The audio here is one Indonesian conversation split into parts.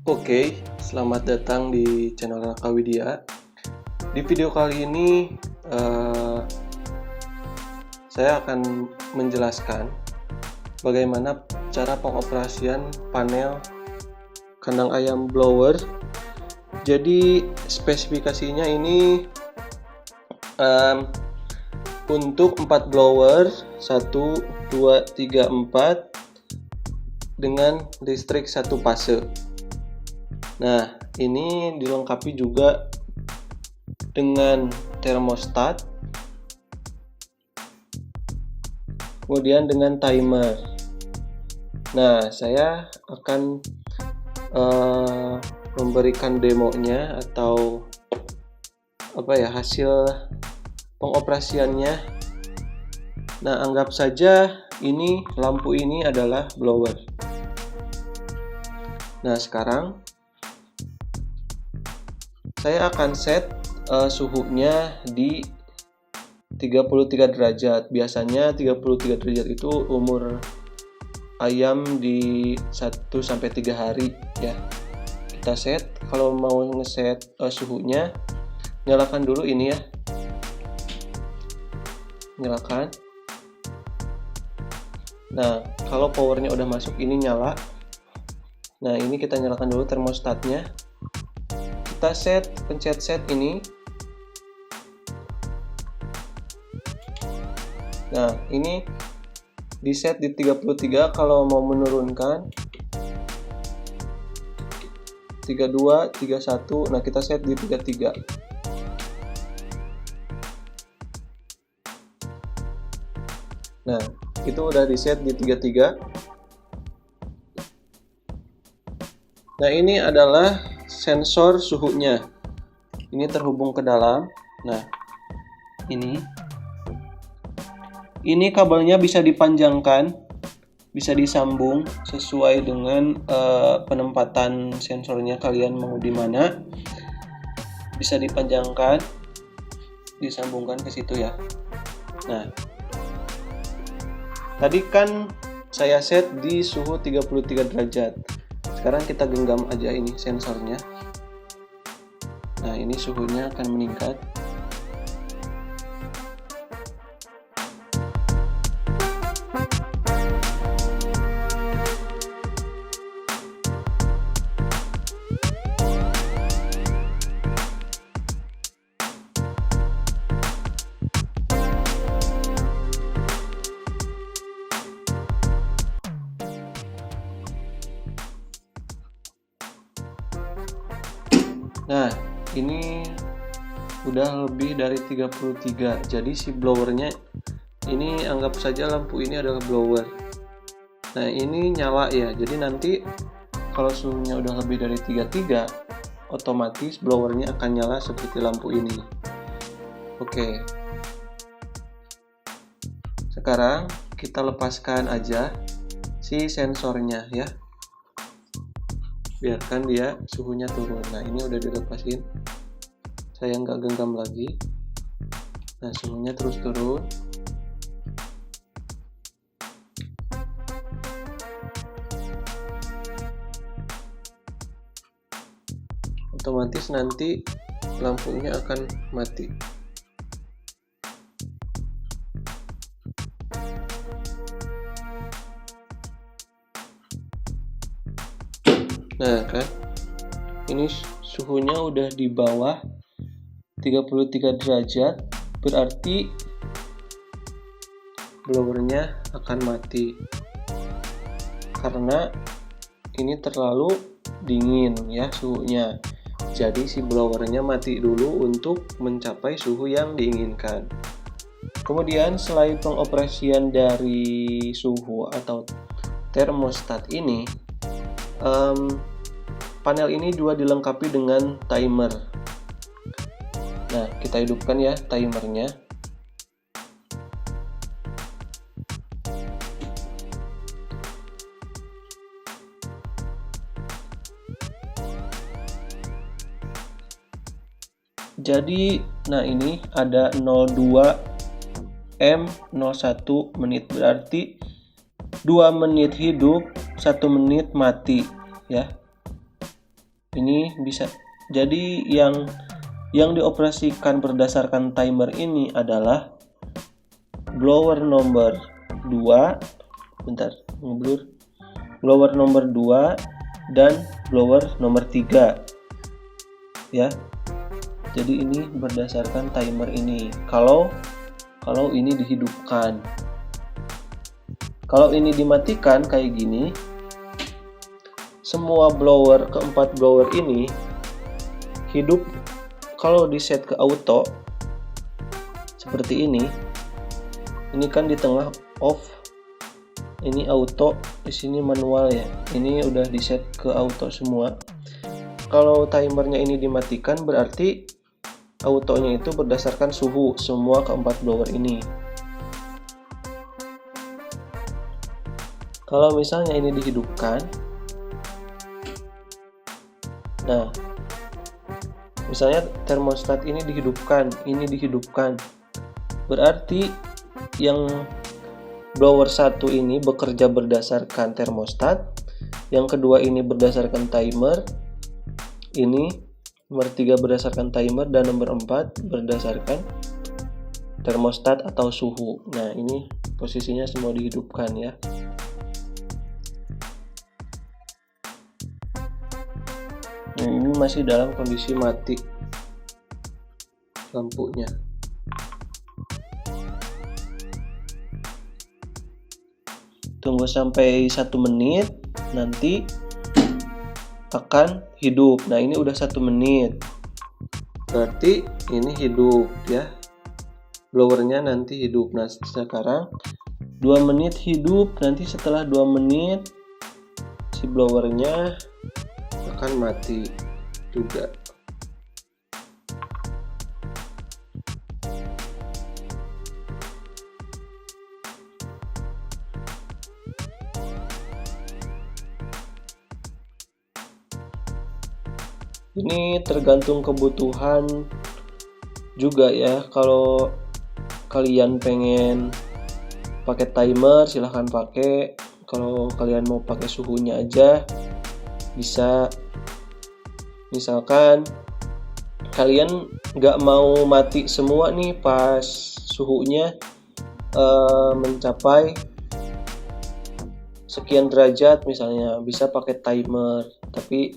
Oke, selamat datang di channel Raka Widya. Di video kali ini saya akan menjelaskan bagaimana cara pengoperasian panel kandang ayam blower. Jadi spesifikasinya ini untuk 4 blower 1, 2, 3, 4 dengan listrik 1 fase. Nah, ini dilengkapi juga dengan termostat, kemudian dengan timer. Nah, saya akan memberikan demonya atau hasil pengoperasiannya. Nah, anggap saja ini lampu ini adalah blower. Nah, sekarang saya akan set suhunya di 33 derajat. Biasanya 33 derajat itu umur ayam di 1-3 hari ya. Kita set, kalau mau ngeset suhunya, nyalakan dulu ini ya. Nyalakan. Nah, kalau powernya udah masuk, ini nyala. Nah, ini kita nyalakan dulu termostatnya. Kita pencet set ini. Nah, ini di set di 33. Kalau mau menurunkan 32, 31. Nah, kita set di 33. Nah, itu udah di set di 33. Nah, ini adalah sensor suhunya. Ini terhubung ke dalam. Nah, ini kabelnya bisa dipanjangkan, bisa disambung sesuai dengan penempatan sensornya kalian mau di mana. Bisa dipanjangkan, disambungkan ke situ ya. Nah, tadi kan saya set di suhu 33 derajat. Sekarang kita genggam aja ini sensornya. Nah, ini suhunya akan meningkat. Nah, ini udah lebih dari 33. Jadi si blowernya ini, anggap saja lampu ini adalah blower. Nah, ini nyala ya. Jadi nanti kalau suhunya udah lebih dari 33, otomatis blowernya akan nyala seperti lampu ini. Oke. Sekarang kita lepaskan aja si sensornya ya. Biarkan dia suhunya turun. Nah, ini udah dilepasin. Saya nggak genggam lagi. Nah, suhunya terus turun. Otomatis nanti lampunya akan mati. Nah, kan ini suhunya udah di bawah 33 derajat, berarti blowernya akan mati karena ini terlalu dingin ya suhunya. Jadi si blowernya mati dulu untuk mencapai suhu yang diinginkan. Kemudian selain pengoperasian dari suhu atau termostat ini, panel ini juga dilengkapi dengan timer. Nah, kita hidupkan ya timernya. Jadi, nah ini ada 02 M 01 menit, berarti 2 menit hidup, 1 menit mati ya. Ini bisa jadi yang dioperasikan berdasarkan timer ini adalah blower nomor 2, bentar, ngeblur. Blower nomor 2 dan blower nomor 3. Ya. Jadi ini berdasarkan timer ini. Kalau ini dihidupkan. Kalau ini dimatikan kayak gini, semua keempat blower ini hidup. Kalau di set ke auto seperti ini kan di tengah off, ini auto, di sini manual ya. Ini udah di set ke auto semua. Kalau timernya ini dimatikan berarti autonya itu berdasarkan suhu semua keempat blower ini. Kalau misalnya ini dihidupkan, nah misalnya termostat ini dihidupkan, berarti yang blower 1 ini bekerja berdasarkan termostat, yang kedua ini berdasarkan timer, ini nomor 3 berdasarkan timer, dan nomor 4 berdasarkan termostat atau suhu. Nah, ini posisinya semua dihidupkan ya. Nah, ini masih dalam kondisi mati lampunya. Tunggu sampai 1 menit, nanti akan hidup. Nah, ini udah 1 menit. Berarti ini hidup ya. Blowernya nanti hidup. Nah, sekarang 2 menit hidup. Nanti setelah 2 menit si blowernya akan mati juga. Ini tergantung kebutuhan juga ya. Kalau kalian pengen pakai timer silahkan pakai. Kalau kalian mau pakai suhunya aja bisa. Misalkan kalian nggak mau mati semua nih pas suhunya mencapai sekian derajat misalnya, bisa pakai timer. Tapi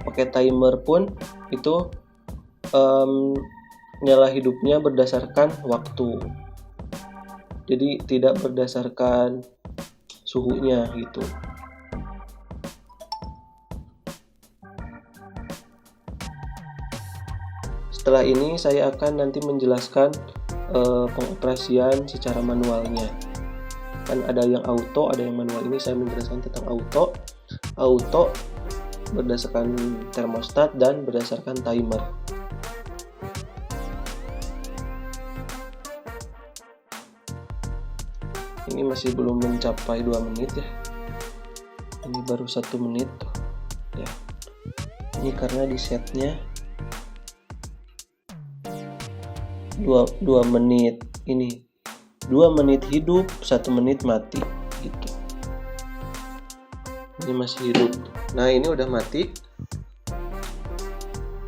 pakai timer pun itu nyala hidupnya berdasarkan waktu, jadi tidak berdasarkan suhunya gitu. Setelah ini saya akan nanti menjelaskan pengoperasian secara manualnya. Kan ada yang auto, ada yang manual. Ini saya menjelaskan tentang auto. Auto berdasarkan termostat dan berdasarkan timer. Ini masih belum mencapai 2 menit ya. Ini baru 1 menit tuh. Ya. Ini karena di setnya 2 menit. Ini 2 menit hidup, 1 menit mati gitu. Ini masih hidup. Nah, ini udah mati.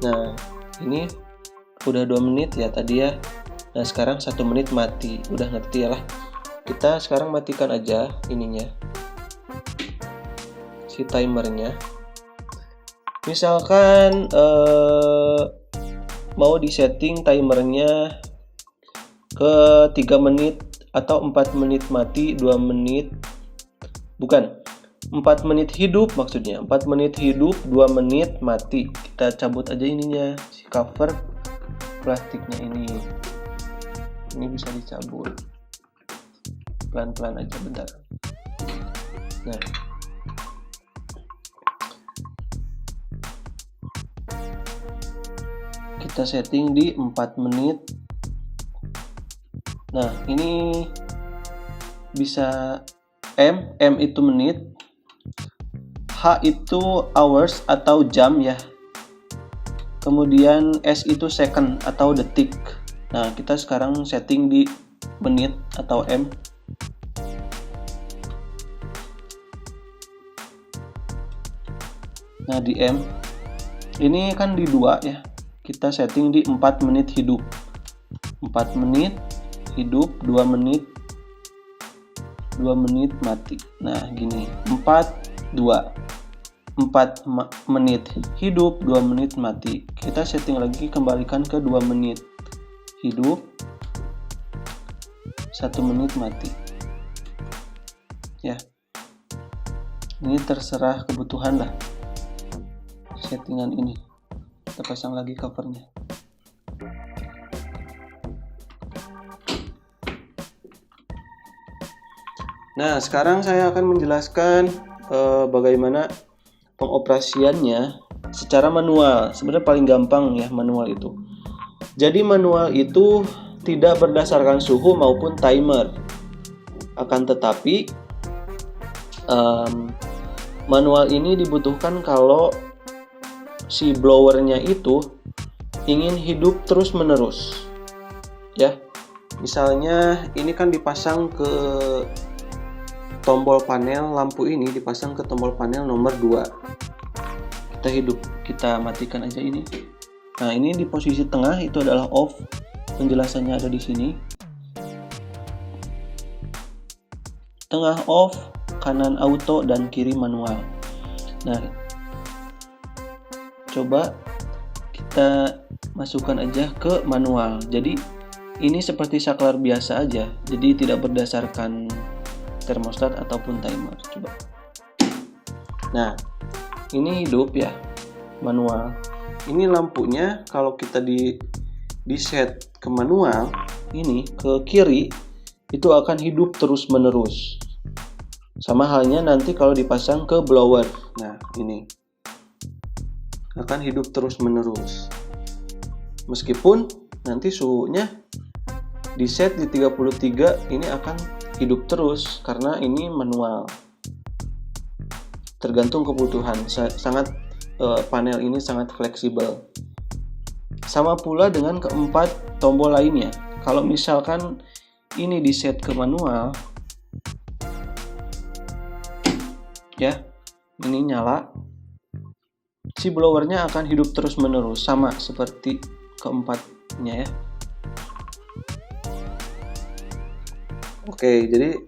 Nah, ini udah 2 menit ya tadi ya. Nah, sekarang 1 menit mati. Udah ngerti ya lah. Kita sekarang matikan aja ininya, si timernya. Misalkan mau disetting timernya ke 3 menit atau 4 menit mati, 2 menit, bukan 4 menit hidup maksudnya. 4 menit hidup, 2 menit mati. Kita cabut aja ininya, si cover plastiknya ini. Ini bisa dicabut pelan-pelan aja, bentar. Nah, kita setting di 4 menit. Nah, ini bisa M itu menit, H itu hours atau jam ya. Kemudian S itu second atau detik. Nah, kita sekarang setting di menit atau M. Nah di M ini kan di 2 ya, kita setting di 4 menit hidup. 4 menit hidup, 2 menit mati. Nah gini, 4 menit hidup, 2 menit mati. Kita setting lagi, kembalikan ke 2 menit hidup, 1 menit mati ya. Ini terserah kebutuhan lah settingan ini. Kita pasang lagi covernya. Nah sekarang saya akan menjelaskan bagaimana pengoperasiannya secara manual. Sebenarnya paling gampang ya manual itu. Jadi manual itu tidak berdasarkan suhu maupun timer. Akan tetapi manual ini dibutuhkan kalau si blowernya itu ingin hidup terus menerus ya. Misalnya ini kan dipasang ke tombol panel, lampu ini dipasang ke tombol panel nomor 2. Kita matikan aja ini. Nah ini di posisi tengah itu adalah off, penjelasannya ada di sini. Tengah off, kanan auto, dan kiri manual. Nah coba kita masukkan aja ke manual. Jadi ini seperti saklar biasa aja, jadi tidak berdasarkan termostat ataupun timer. Coba. Nah ini hidup ya, manual. Ini lampunya kalau kita di set ke manual, ini ke kiri itu akan hidup terus menerus. Sama halnya nanti kalau dipasang ke blower. Nah ini akan hidup terus menerus. Meskipun nanti suhunya di set di 33, ini akan hidup terus karena ini manual. Tergantung kebutuhan. Panel ini sangat fleksibel. Sama pula dengan keempat tombol lainnya. Kalau misalkan ini di set ke manual ya, ini nyala, si blowernya akan hidup terus menerus, sama seperti keempatnya ya. Oke, jadi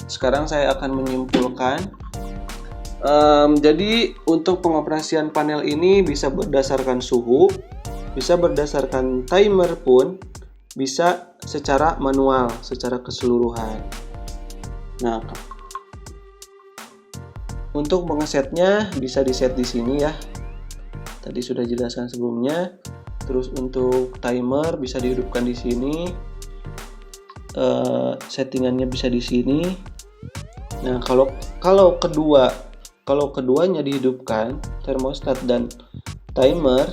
sekarang saya akan menyimpulkan. Jadi untuk pengoperasian panel ini bisa berdasarkan suhu, bisa berdasarkan timer, pun bisa secara manual, secara keseluruhan. Nah, untuk mengesetnya bisa diset di sini ya. Tadi sudah jelaskan sebelumnya. Terus untuk timer bisa dihidupkan di sini. Settingannya bisa di sini. Nah, kalau keduanya dihidupkan, termostat dan timer,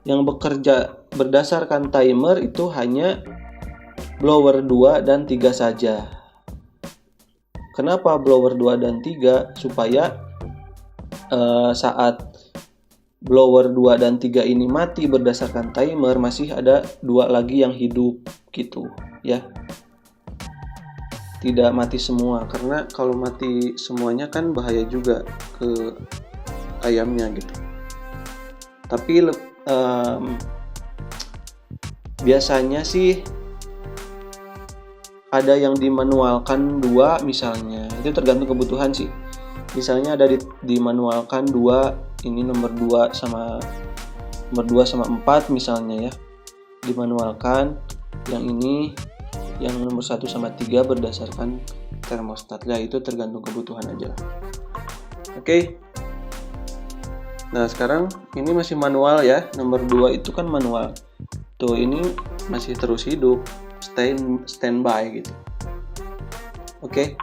yang bekerja berdasarkan timer itu hanya blower 2 dan 3 saja. Kenapa blower 2 dan 3? Supaya saat blower 2 dan 3 ini mati berdasarkan timer, masih ada 2 lagi yang hidup gitu ya. Tidak mati semua, karena kalau mati semuanya kan bahaya juga ke ayamnya gitu. Tapi biasanya sih ada yang dimanualkan 2 misalnya, itu tergantung kebutuhan sih. Misalnya ada dimanualkan 2, ini nomor 2 sama 4 misalnya ya, dimanualkan. Yang ini yang nomor 1 sama 3 berdasarkan termostat. Nah itu tergantung kebutuhan aja. Oke. Nah sekarang ini masih manual ya, nomor 2 itu kan manual. Tuh ini masih terus hidup, standby gitu. Oke.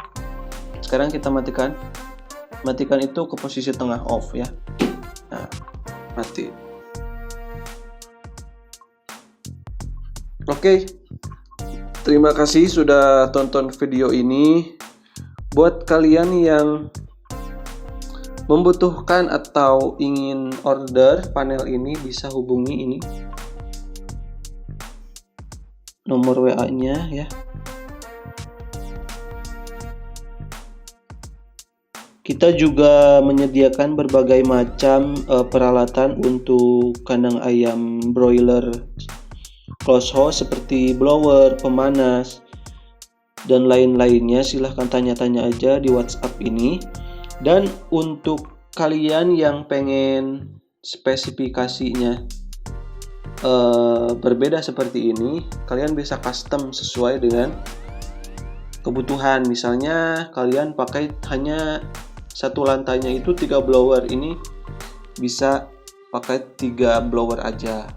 Sekarang kita matikan itu ke posisi tengah off ya. Nah mati. Oke. Terima kasih sudah tonton video ini. Buat kalian yang membutuhkan atau ingin order panel ini, bisa hubungi ini nomor WA-nya ya. Kita juga menyediakan berbagai macam peralatan untuk kandang ayam broiler close house seperti blower, pemanas, dan lain-lainnya. Silahkan tanya-tanya aja di WhatsApp ini. Dan untuk kalian yang pengen spesifikasinya berbeda seperti ini, kalian bisa custom sesuai dengan kebutuhan. Misalnya kalian pakai hanya satu lantainya itu 3 blower, ini bisa pakai 3 blower aja.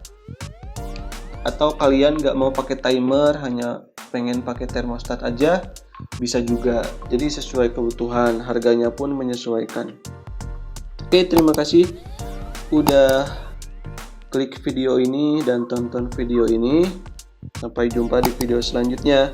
Atau kalian nggak mau pakai timer, hanya pengen pakai termostat aja, bisa juga. Jadi sesuai kebutuhan, harganya pun menyesuaikan. Oke, terima kasih udah klik video ini dan tonton video ini. Sampai jumpa di video selanjutnya.